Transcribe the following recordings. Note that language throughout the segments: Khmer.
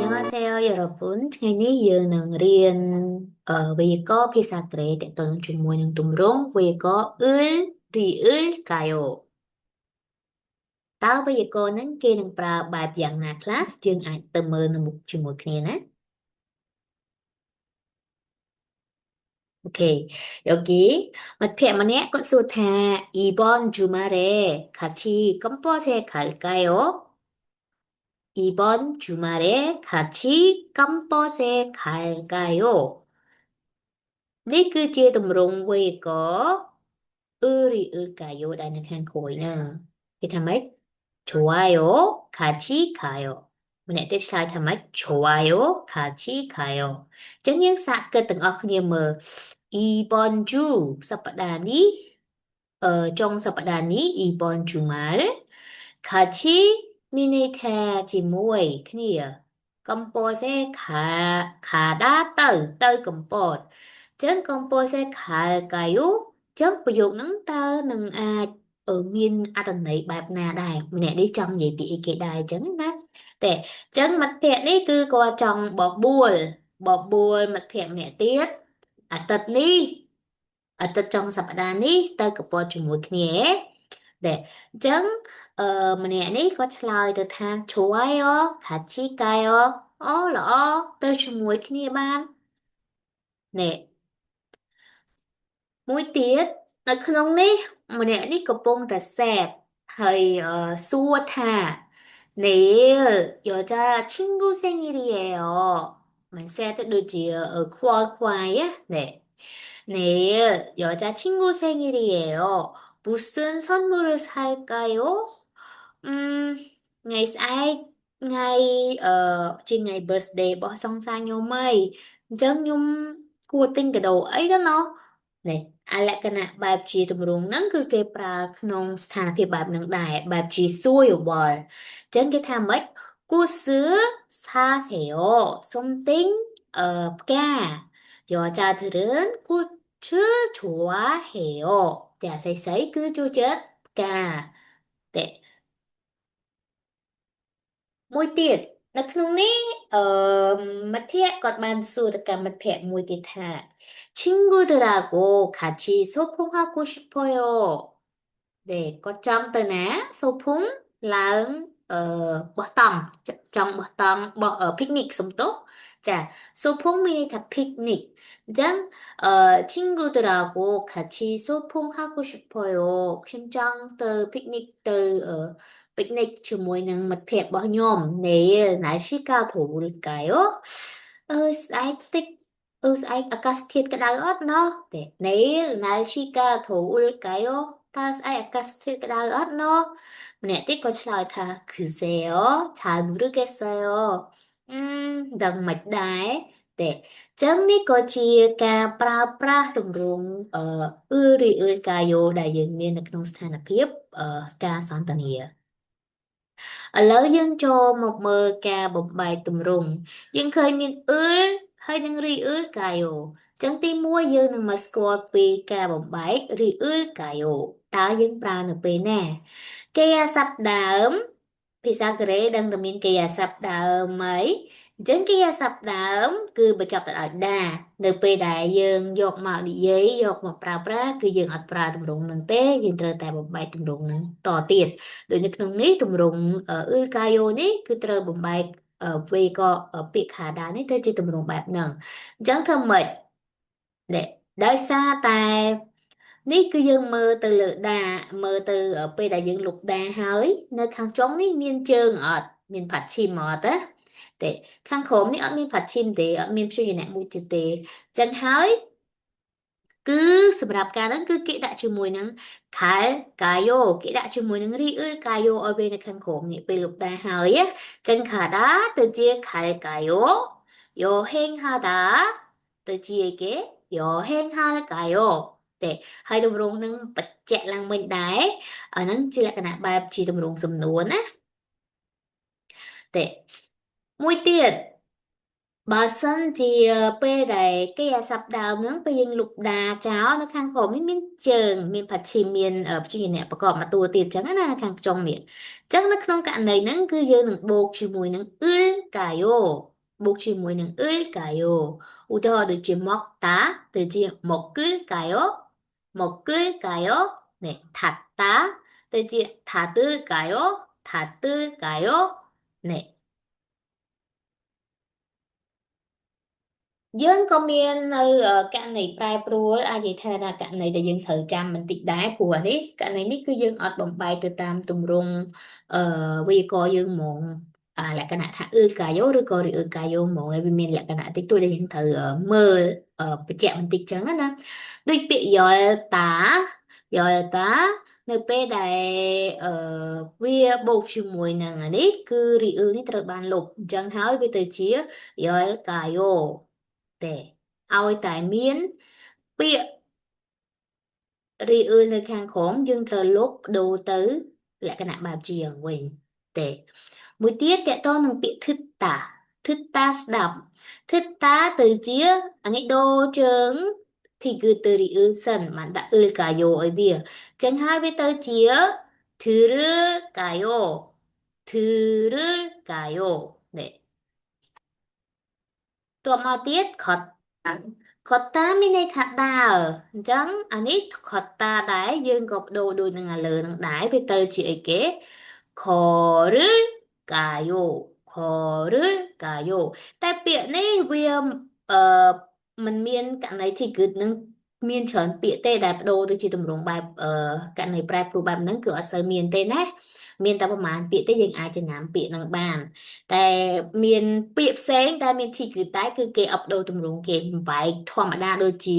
안녕하세요, 여러분.ថ្ងៃនេះ យើងនឹងរៀនវេយ្យាករណ៍ ភាសាកូរ៉េ ទាក់ទងជាមួយនឹងទម្រង់ វេយ្យាករណ៍ 을, 리을, 가요. តើវេយ្យាករណ៍ហ្នឹងគេនឹងប្រើបែបយ៉ាងណាខ្លះ? យើងអាចទៅមើលនៅមុខជាមួយគ្នាណា. 오케이. 여기 마태만에 이번 주말에 같이 깜포에 갈까요? 이번 주말에 같이 깜버스에 갈까요? Ní cứ chia tùm rung vì có 을까요? 라는 한 고의는 이 담을 좋아요, 같이 가요. mình tiếp theo 담을 좋아요, 같이 가요. Chẳng những xã cơ từng ọc như mờ 이번 주 사파다니 trong 사파다니 이번 주말 같이 미니테지모이 그니야 컴포스에 가다 tới 컴포스 chân 컴포스에 갈까요? chân ví dụ nắng tơ nâng ở miền tầng này bạp nà đài mình nè đi trong vậy bị cái đài chân nát để chân mặt phèn đi cứ qua trong bỏ buồn mặt phèn mẹ tiết tật đi tật trong sập đà ní tới 컴포스ជាមួយគ្នាđể chân 만약에 거칠라이 듯한 좋아요, 같이 가요. 러, 또ជាមួយគ្នាបាន 네. មួយទៀត នៅក្នុងនេះម្នាក់នេះកំពុងតែសែបហើយសួរថា 내일 여자 친구 생일이에요. 만세트도지 퀄콰이야? 네. 내일 여자친구 생일이에요. 무슨 선물을 살까요? Ừm, ngày sai ngày trên ngày birthday bỏ xong pha nhau mây chân nhung cua tinh cái đầu ấy đó nó này ai lại cái nè bài chỉ tụi mình nắng cứ cái pra nông thả thì bài nâng đại bài chỉ xuôi ở bờ chân cái tham ấy cua sứ xa xẻo sông tinh ca 여자들은 꽃을 좋아해요. 자, 세세히 그 조절 까. 네. មួយទៀតនៅក្នុងនេះមាធិគាត់បានសួរទៅកាន់មិត្តភក្តិមួយទៀតថា 친구들하고 같이 소풍하고 싶어요. 네, có trong từ ná 소풍 là bữa tầm trong bữa tầm picnic sống tốt. 자, 소풍 미니 다 picnic. 장 친구들하고 같이 소풍하고 싶어요. 신청 từ picnic từ picnicជាមួយនឹង មិត្តភក្តិ របស់ខ្ញុំ 내일 날씨가 더울까요?ស្អែក អាកាសធាតុក្តៅអត់ណោះ 네, 내일 날씨가 더울까요? 스아이 아까스틸까다너 문에 거칠어다 글쎄요 잘 모르겠어요 đồng mạch đái để chấm ní có chia ca pra đồng rung uri ulkayo đại dương nên là trong sanh phiếp ca san tania ở lỡ dân cho một mơ ca bộc bài tùm rung dân khơi miền hay năng ri ulkayo chẳng ti mua dương năng Moscow pi ca bộc bài ri ulkayo tao dân pra nè pe nè cây sập đờm thì sao cái đấy đang tầm miên cây sập đờm mấy chẳng cây sập đờm cứ bật chọc tại đà nè pe đại dương giọt mạo đi giấy giọt mạo pra cứ dương ở pra tụm rụng nâng té dương trời tại bộc bài tụm rụng nâng tỏ tiệt đối với nông ní tụm rụng ở ulkayo ní cứ trời bộc bài ở về có ở bị khả đá ní tới chỉ tụm rụng bạc nâng chẳng thơm mệt để đói xa tài នេះគឺយើងមើលទៅលើតាមើលទៅពេលដែលយើងលុកដាហើយនៅខាងចុងនេះមានជើងអត់មានផាត់ឈីមអត់ទេតែខាងក្រោមនេះអត់មានផាត់ឈីមទេអញ្ចឹងហើយគឺសម្រាប់ការហ្នឹងគឺគេដាក់ជាមួយនឹង គេដាក់ជាមួយនឹង ri을까요 ឲ្យវានៅខាងក្រោមនេះពេលលុកដាហើយ cen가다 뜻이 갈까요? 여행하다 뜻이 이게 여행할까요? 네, hai đồng rung nâng bật chạy lăng bên đáy ở nâng chỉ là cái nạ bài chỉ đồng rung sầm nón á để mũi tiền bà sân thì bê đầy cái sập đào nướng bê dương lục đà cháo nó khang khổ miên trường miên phật chỉ miên ở chuyện nàyประกอบมาตัวtiền chẳng là khang trong miệng chắc nó không cạn này nâng cứ dương nâng bột chỉ mùi nâng ư cả yo 복지 모이는 을까요? 우도도 지 먹다, 되지 먹을까요? 먹을까요? 네, 닫다, 되지 닫을까요? 닫을까요? 네. Dương có miênនៅករណីប្រែប្រួលអាចនិយាយថាករណីដែលយើងត្រូវចាំបន្តិចដែរព្រោះអានេះករណីនេះគឺយើងអត់បំបែកទៅតាមទម្រង់វេយ្យាករណ៍យើងហ្មងលក្ខណៈថាអឺកាយោឬក៏ឬអឺកាយោហ្មងហើយវាមានលក្ខណៈតិចតួចដែលយើងត្រូវមើលបញ្ជាក់បន្តិចចឹងណាដូចពាក្យយល់តានៅពេលដែលវាបូកជាមួយនឹងអានេះគឺរីអ៊ឺនេះត្រូវបានលុបអញ្ចឹងហើយវាទៅជាយល់កាយោ ទេឲ្យតែមានពាក្យរីអ៊ឺនៅខាងក្រោមយើងត្រូវលុបដូរទៅលក្ខណៈបែបជាយ៉ាងវិញទេមួយទៀតតកតងនឹងពាក្យធឹតាស្ដាប់ធឹតាទៅជាអានេះដូរជើងthì cứ từ đi ư sân mà đã ư cả yo ở bìa chẳng hai với tới chia thứ cả yo thứ cả yo đấy តួមកទៀតខតតាមានន័យថាដើរអញ្ចឹងអានេះខតតាដែរយើងក៏បដូរដូចនឹងអាលើនឹងដែរវាទៅជាអីគេខឬកាយោខឬកាយោតែពាក្យនេះវាអឺมันមានករណីទីគឺនឹងមានច្រើនពាក្យទេដែលបដូរទៅជាទម្រង់បែបករណីប្រែប្រួលបែបហ្នឹងគឺអត់សូវមានទេណាមានតែប្រហែលពាក្យទេយើងអាចចំណាំពាក្យហ្នឹងបាន តែមានពាក្យផ្សេងតែមានធីគឺតែគឺគេអាប់ដូរទម្រង់គេបំបែកធម្មតាដូចជា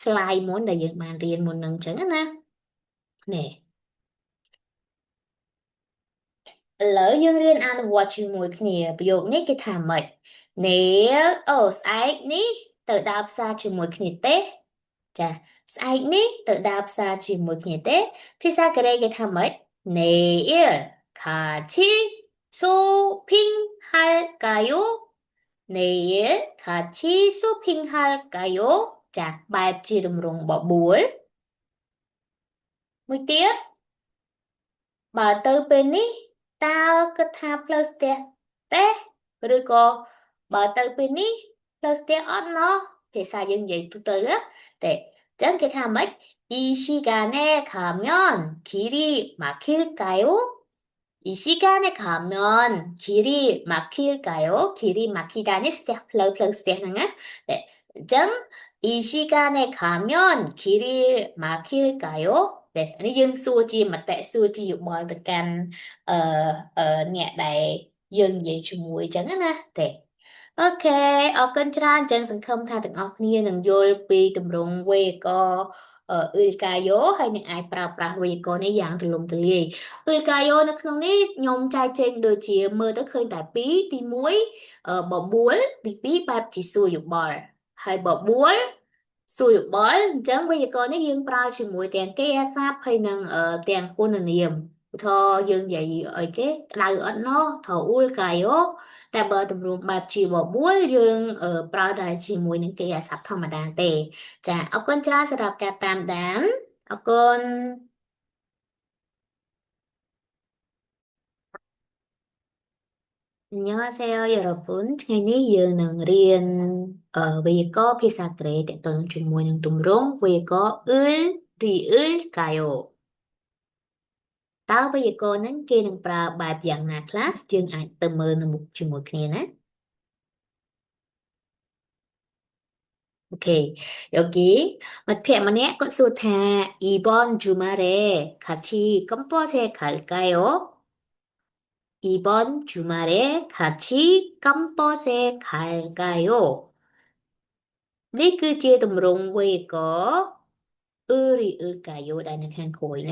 slide មុនដែលយើងបានរៀនមុនហ្នឹងអញ្ចឹងណានេះឥឡូវយើងរៀនអនុវត្តជាមួយគ្នាប្រយោគនេះគេថាម៉េចនាលអូស្អែកនេះទៅដើរផ្សារជាមួយគ្នាទេចាស្អែកនេះទៅដើរផ្សារជាមួយគ្នាទេភាសាកូរ៉េគេថាម៉េច 내일 같이 쇼핑할까요? 내일 같이 쇼핑할까요? 자, bài chia đồng rung bỏ búa.មួយទៀតបើទៅពេលនេះតើគិតថាផ្លូវស្ទះទេឬក៏បើទៅពេលនេះផ្លូវស្ទះអត់ណោះភាសាយើងនិយាយទូទៅណាតែអញ្ចឹងគេថាម៉េច 이 시간에 가면 길이 막힐까요? 이 시간에 가면 길이 막힐까요? 길이 막히다니 플러우 스테하는 네. 정, 이 시간에 가면 길이 막힐까요? 네. 아니 dương xua chi mà tại xua chi dục bò được can nhẹ đại dương vậy chung mùi chẳng á nè. Thế. អូខេអរគុណច្រើនចឹងសង្ឃឹមថាទាំងអស់គ្នានឹងយល់ពីទម្រង់វេយ្យាករណ៍អ៊ឺលកាយោហើយនឹងអាចប្រើប្រាស់វេយ្យាករណ៍នេះយ៉ាងទូលំទូលាយអ៊ឺលកាយោនៅក្នុងនេះខ្ញុំចែកចេញដូចជាមើលទៅឃើញតែពីរទី1បបួលទី2បែបជាសួរយោបល់ហើយបបួលសួរយោបល់អញ្ចឹងវេយ្យាករណ៍នេះយើងប្រើជាមួយទាំងគេអាស័ព្ទហើយនឹងទាំងគុណនាមឧទាហរណ៍យើងនិយាយអីគេក្តៅអត់ណោះត្រូវអ៊ូលកាយោ តែបើទម្រង់បែបជាបបួលយើងប្រើតែជាមួយនឹងគេអាស័ព្ទធម្មតាទេចាអរគុណច្រើនសម្រាប់ការតាមដានអរគុណ 안녕하세요, 여러분. ថ្ងៃនេះយើងនឹងរៀនវេយ្យាករណ៍ភាសាកូរ៉េទាក់ទងជាមួយនឹងទម្រង់វេយ្យាករណ៍ 리을까요? តើវេយ្យាករណ៍ហ្នឹងគេនឹងប្រើបែបយ៉ាងណាខ្លះយើងអាចទៅមើលនៅមុខជាមួយគ្នាណា 오케이. 여기 마피아만의 꽃소타 이번 주말에 같이 껌버스에 갈까요? 이번 주말에 같이 껌버스에 갈까요? នេះគឺជាទម្រង់វេយ្យាករណ៍ 을까요? 라는 한국어는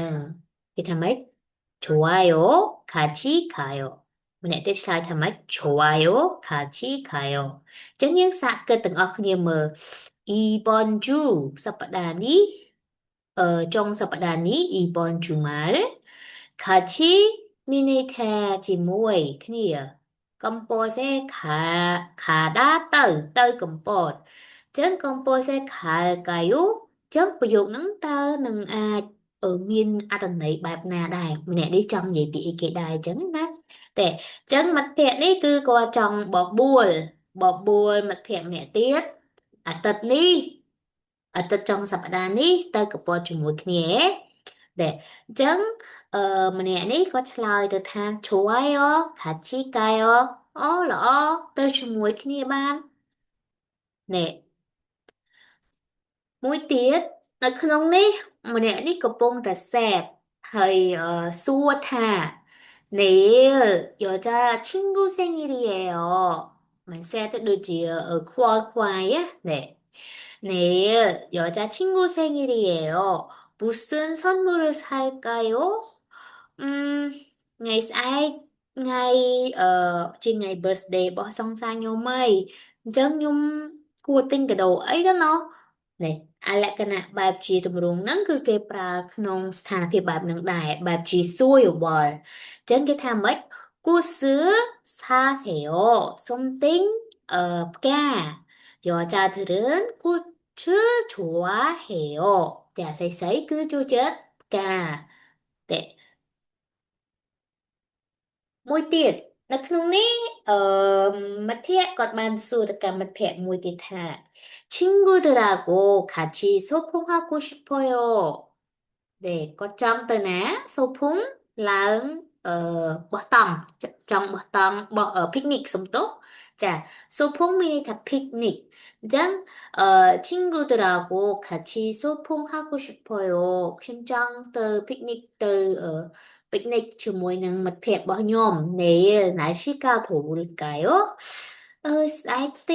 이타말 좋아요, 같이 가요. mình tiếp theo tham mách 좋아요, 같이 가요. Chẳng những xã cơ từng ọc như mờ 이번 주 사파다니 trong 사파다니 이번 주말 같이 미니타 지모이 그니야 컴포세 가다 tới 컴포 chẳng 컴포세 갈까요? chẳng ប្រយោគហ្នឹងតើនឹងអាចមានអត្ថន័យបែបណាដែរម្នាក់នេះចង់និយាយពីអីគេដែរអញ្ចឹងណា Để chân mặt phẹ ní cứ có trong bỏ buồn mặt phẹ mẹ tiết tật ní tật trong sập đà ní tơ cực bỏ chung mùi khné để chân mẹ ní có lời từ thang chuối ó khá chi cay ó lỡ tơ chung mùi khné ban nè មួយទៀតនៅក្នុងនេះម្នាក់នេះកំពុងតែសែបហើយសួរថា 내일 여자 친구 생일이에요. 만세트 두지 퀄콰이야? 네. 내일 여자 친구 생일이에요. 무슨 선물을 살까요? Ừm, ngày ai ngày trên ngày birthday bỏ xong xa nhau mây chân nhung cua tinh cái đầu ấy đó nó này ai lại cái nè bà chị tụi mình nắng cứ kê pra nông thà thì bà chị xui ở bờ chân cái tham ấy cua sữa xa xẻo xong tính ca 여자들은 꽃을 좋아해요. 자, 세세히 그 조절 까. 네, មួយទៀតនៅក្នុងនេះមិត្តភ័ក្តិគាត់បានសួរទៅកាន់មិត្តភ័ក្តិមួយទៀតថា 친구들하고 같이 소풍하고 싶어요. 네, có trong từ ná số phúng là bữa tầm trong bữa tầm bữa ở picnic sống tốt 자 소풍 미니 다 picnic 장 친구들하고 같이 소풍하고 싶어요 신청 từ picnic từ picnicជាមួយនឹង មិត្តភ័ក្តិ របស់ខ្ញុំ 내일 날씨가 더울까요? 스아이틱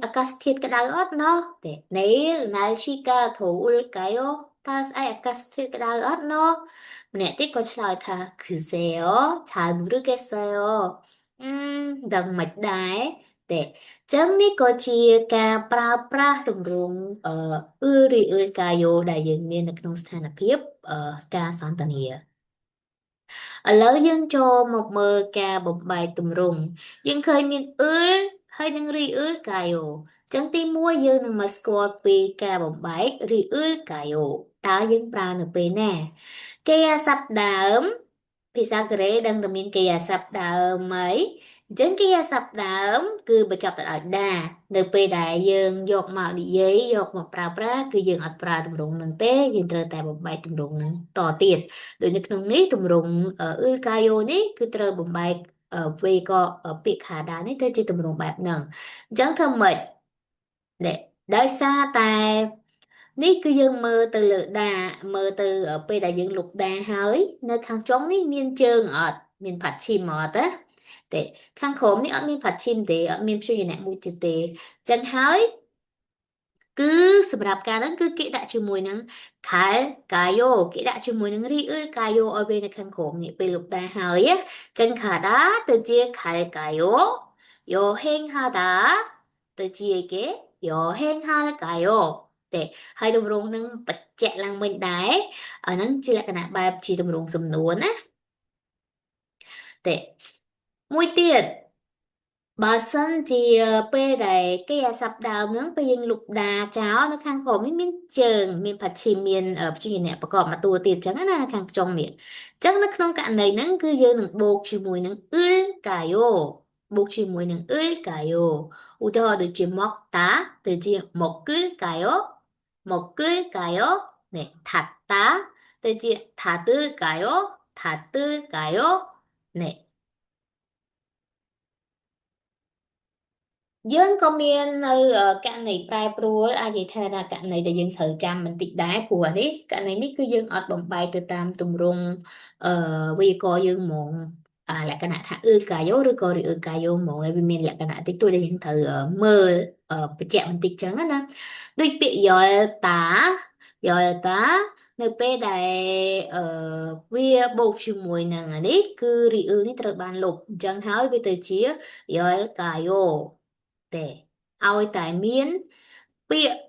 아까스티ết cái đau ớt nó 네, 내일 날씨가 더울까요? 따스아이 아까스티ết cái đau ớt nó 네, 띠꺼 다 글쎄요, 잘 모르겠어요. đồng mạch đái 네, 정리 거지 까 프라 동동 으리 을까요? đại diện នៅក្នុងស្ថានភាព ការសន្ទនា ឥឡូវយើងចូលមកមើលការបបំបែកទម្រង់យើងឃើញមាន ហើយនឹង ri kayo ចឹងទី1យើងនឹងមកស្គាល់ពីការបបំបែក ri kayo តើយើងប្រើនៅពេលណាកិរិយាសព្ទដើមភាសាកូរ៉េដឹងតែមានកិរិយាសព្ទដើមអីអញ្ចឹងកិរិយាសព្ទដើមគឺបញ្ចប់ទៅដោយ នៅពេលដែលយើងយកមកនិយាយយកមកប្រើប្រាស់គឺយើងអត់ប្រើទម្រង់នឹងទេយើងត្រូវតែបំបែកទម្រង់នឹងតទៀតដូចនៅក្នុងនេះទម្រង់ នេះគឺត្រូវបំបែកវេក៏ពាក្យខាដានេះទៅជាទម្រង់បែបហ្នឹងអញ្ចឹងធ្វើម៉េចនេះគឺយើងមើលទៅលើដាមើលទៅពេលដែលយើងលុបដាហើយនៅខាងចុងនេះមានជើងអត់មានផាត់ឈីមអត់ទេទេខាងក្រោមនេះអត់មានផាត់ឈីមទេអត់មានព្យញ្ជនៈមួយទៀតទេចឹងហើយគឺសម្រាប់ការហ្នឹងគឺគេដាក់ជាមួយនឹង khal kayo គេដាក់ជាមួយនឹង ri kayo ឲ្យវានៅខាងក្រោមនេះពេលលុបដាហើយ chân khada ទៅជា khal kayo 여행하다 ទៅជាគេ 여행할까요 ទេហើយទម្រង់នឹងបញ្ជាក់ឡើងវិញដែរអាហ្នឹងជាលក្ខណៈបែបជាទម្រង់សំណួរណាទេមួយទៀត បើសិនជាពេលដែលកិរិយាសព្ទដើមហ្នឹងពេលយើងលុបដាចោលនៅខាងក្រោមនេះមានជើងមានផាត់ឈីមមានព្យញ្ជនៈប្រកបមកតួទៀតចឹងណាខាងចុងមានចឹងបូកជាមួយនឹង 을កាយោ ឧទាហរណ៍ដូចជាមកតា ទៅជាមក 을កាយោ មក 을កាយោ 네, 닫다 ទៅជា 닫을까요 닫을까요 네, យើងក៏មាននៅកណនីប្រែប្រួលអាចនិយាយថាកណនីដែលយើងត្រូវចាំបន្តិចដែរព្រោះនេះកណនីនេះគឺយើងអត់បំបែកទៅតាមទម្រង់វីកយើងហ្មងលក្ខណៈថា នៅពេលដែលវាបូកជាមួយនឹងអានេះគឺ ri នេះត្រូវបានលុបអញ្ចឹងហើយវាទៅជា 열까요 ទេឲ្យតែមានពាក្យ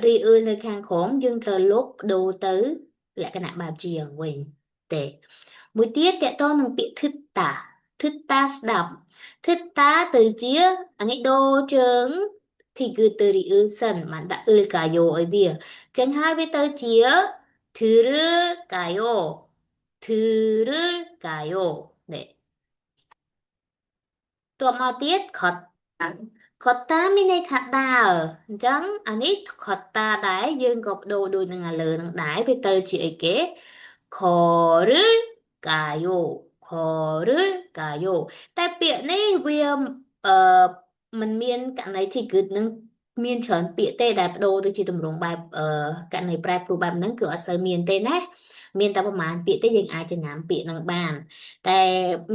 ri នៅខាងក្រោមយើងត្រូវលុបដូរទៅលក្ខណៈបែបជាយ៉ាងវិញទេមួយទៀតតកតងនឹងពាក្យ thita thita ស្ដាប់ thita ទៅជាអានេះដូរជើងthìគឺទៅ ri សិនបានដាក់ 을កាយោឲ្យវាអញ្ចឹងហើយវាទៅជា 들을까요 들을까요? 네. 또មកទៀតខុតតាមានន័យថាដើរអញ្ចឹងអានេះខុតតាដែរយើងក៏បដូរដូចនឹងអាលើនឹងដែរវាទៅជាអីគេ걸을까요 걸을까요 តែពាក្យនេះវាអឺมันមានករណីទីគឺនឹងមានច្រើនពាក្យទេដែលបដូរទៅជាទម្រង់បែបករណីប្រែប្រួលបែបហ្នឹងគឺអត់សូវមានទេណាមានតែប្រហែលពាក្យទេយើងអាចចំណាំពាក្យហ្នឹងបានតែ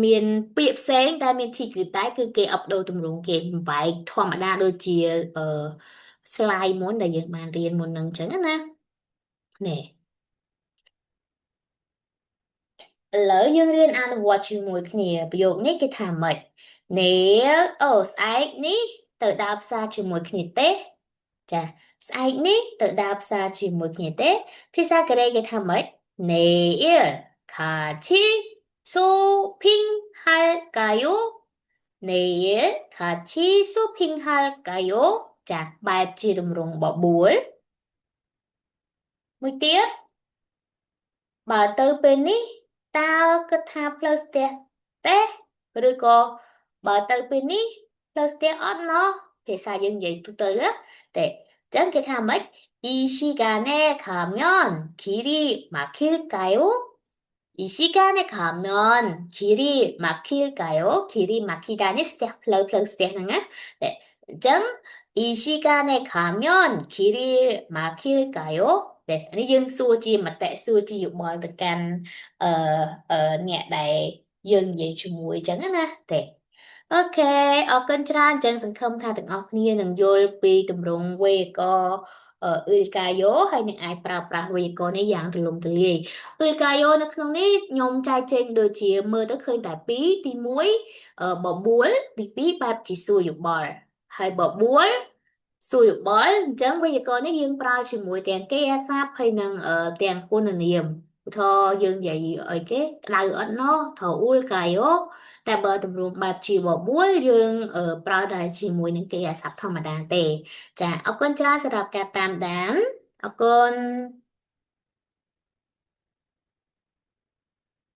មានពាក្យផ្សេងតែមាន thì គឺតែគឺគេអបដូរទម្រង់គេបំបែកធម្មតាដូចជាslide មុនដែលយើងបានរៀនមុនហ្នឹងអញ្ចឹងណាណែឥឡូវយើងរៀនអនុវត្តជាមួយគ្នាប្រយោគនេះគេថាម៉េចនាលអូស្អែកនេះទៅដើរផ្សារជាមួយគ្នាទេចាស្អែកនេះទៅដើរផ្សារជាមួយគ្នាទេភាសាកូរ៉េគេថាម៉េច내일 같이 쇼핑할까요? 내일 같이 쇼핑할까요? 자, បែបជាទម្រង់បបួលមួយទៀតបើទៅពេលនេះតើគិតថាផ្លូវស្ទះទេឬក៏បើទៅពេលនេះផ្លូវស្ទះអត់ណោះភាសាយើងនិយាយទូទៅណាតែអញ្ចឹងគេថាម៉េច 이 시간에 가면 길이 막힐까요? 이 시간에 가면 길이 막힐까요? 길이 막히다니 플러스 스테하는 네. 정, 이 시간에 가면 길이 막힐까요? 네. 아니 dương xua chi mà tại xua chi dục bò được can nhẹ đầy dương vậy chung mùi chẳng á nè. Thế. អូខេអរគុណច្រើនចឹងសង្ឃឹមថាទាំងអស់គ្នានឹងយល់ពីទម្រង់វេយ្យាករណ៍អ៊ឺលកាយ៉ូហើយនឹងអាចប្រើប្រាស់វេយ្យាករណ៍នេះយ៉ាងទូលំទូលាយអ៊ឺលកាយ៉ូនៅក្នុងនេះខ្ញុំចែកចេញដូចជាមើលទៅឃើញតែពីរទី1បបួលទី2បែបជាសួរយោបល់ហើយបបួលសួរយោបល់អញ្ចឹងវេយ្យាករណ៍នេះយើងប្រើជាមួយទាំងគេអាស័ព្ទហើយនឹងទាំងគុណនាមឧទាហរណ៍យើងនិយាយអីគេក្តៅអត់ណោះត្រូវអ៊ូលកាយ៉ូតែបើទម្រង់បែបជាបបួលយើងប្រើតែជាមួយនឹងគេអាស័ព្ទធម្មតាទេចាអរគុណច្រើនសម្រាប់ការតាមដានអរគុណ